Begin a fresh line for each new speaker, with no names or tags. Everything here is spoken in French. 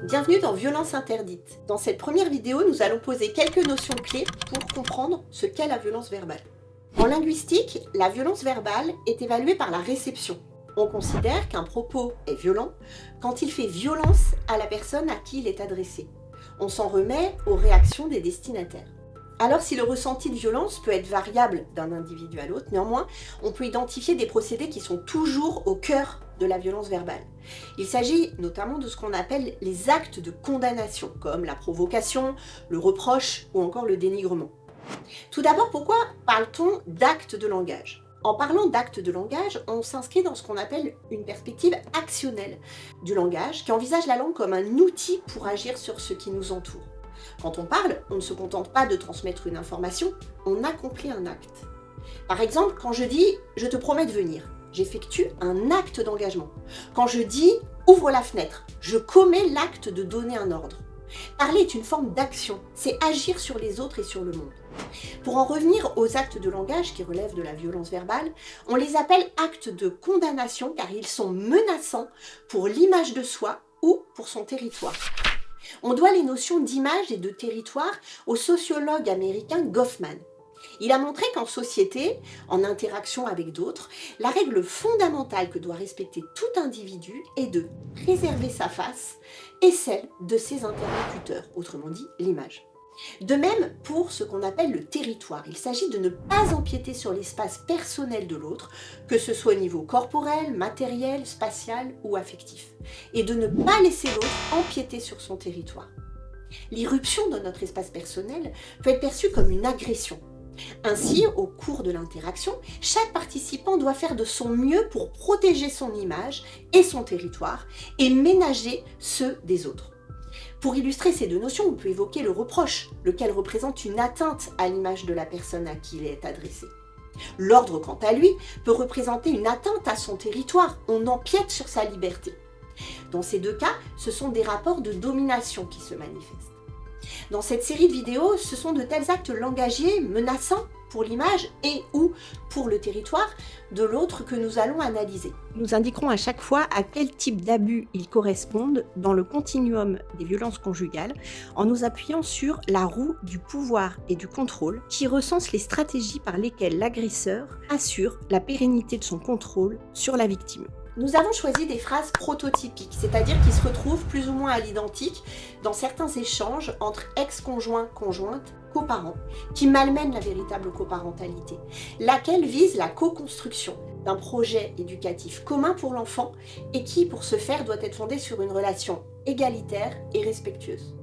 Bienvenue dans Violence interdite. Dans cette première vidéo, nous allons poser quelques notions clés pour comprendre ce qu'est la violence verbale. En linguistique, la violence verbale est évaluée par la réception. On considère qu'un propos est violent quand il fait violence à la personne à qui il est adressé. On s'en remet aux réactions des destinataires. Alors si le ressenti de violence peut être variable d'un individu à l'autre, néanmoins, on peut identifier des procédés qui sont toujours au cœur de la violence verbale. Il s'agit notamment de ce qu'on appelle les actes de condamnation, comme la provocation, le reproche ou encore le dénigrement. Tout d'abord, pourquoi parle-t-on d'actes de langage ? En parlant d'actes de langage, on s'inscrit dans ce qu'on appelle une perspective actionnelle du langage, qui envisage la langue comme un outil pour agir sur ce qui nous entoure. Quand on parle, on ne se contente pas de transmettre une information, on accomplit un acte. Par exemple, quand je dis « je te promets de venir », j'effectue un acte d'engagement. Quand je dis « ouvre la fenêtre », je commets l'acte de donner un ordre. Parler est une forme d'action, c'est agir sur les autres et sur le monde. Pour en revenir aux actes de langage qui relèvent de la violence verbale, on les appelle actes de condamnation car ils sont menaçants pour l'image de soi ou pour son territoire. On doit les notions d'image et de territoire au sociologue américain Goffman. Il a montré qu'en société, en interaction avec d'autres, la règle fondamentale que doit respecter tout individu est de préserver sa face et celle de ses interlocuteurs, autrement dit l'image. De même pour ce qu'on appelle le territoire, il s'agit de ne pas empiéter sur l'espace personnel de l'autre, que ce soit au niveau corporel, matériel, spatial ou affectif, et de ne pas laisser l'autre empiéter sur son territoire. L'irruption de notre espace personnel peut être perçue comme une agression. Ainsi, au cours de l'interaction, chaque participant doit faire de son mieux pour protéger son image et son territoire et ménager ceux des autres. Pour illustrer ces deux notions, on peut évoquer le reproche, lequel représente une atteinte à l'image de la personne à qui il est adressé. L'ordre, quant à lui, peut représenter une atteinte à son territoire, on empiète sur sa liberté. Dans ces deux cas, ce sont des rapports de domination qui se manifestent. Dans cette série de vidéos, ce sont de tels actes langagiers menaçants pour l'image et ou pour le territoire de l'autre que nous allons analyser. Nous indiquerons à chaque fois à quel type d'abus ils correspondent dans le continuum des violences conjugales en nous appuyant sur la roue du pouvoir et du contrôle qui recense les stratégies par lesquelles l'agresseur assure la pérennité de son contrôle sur la victime. Nous avons choisi des phrases prototypiques, c'est-à-dire qui se retrouvent plus ou moins à l'identique dans certains échanges entre ex-conjoints, conjointes, coparents, qui malmènent la véritable coparentalité, laquelle vise la co-construction d'un projet éducatif commun pour l'enfant et qui, pour ce faire, doit être fondé sur une relation égalitaire et respectueuse.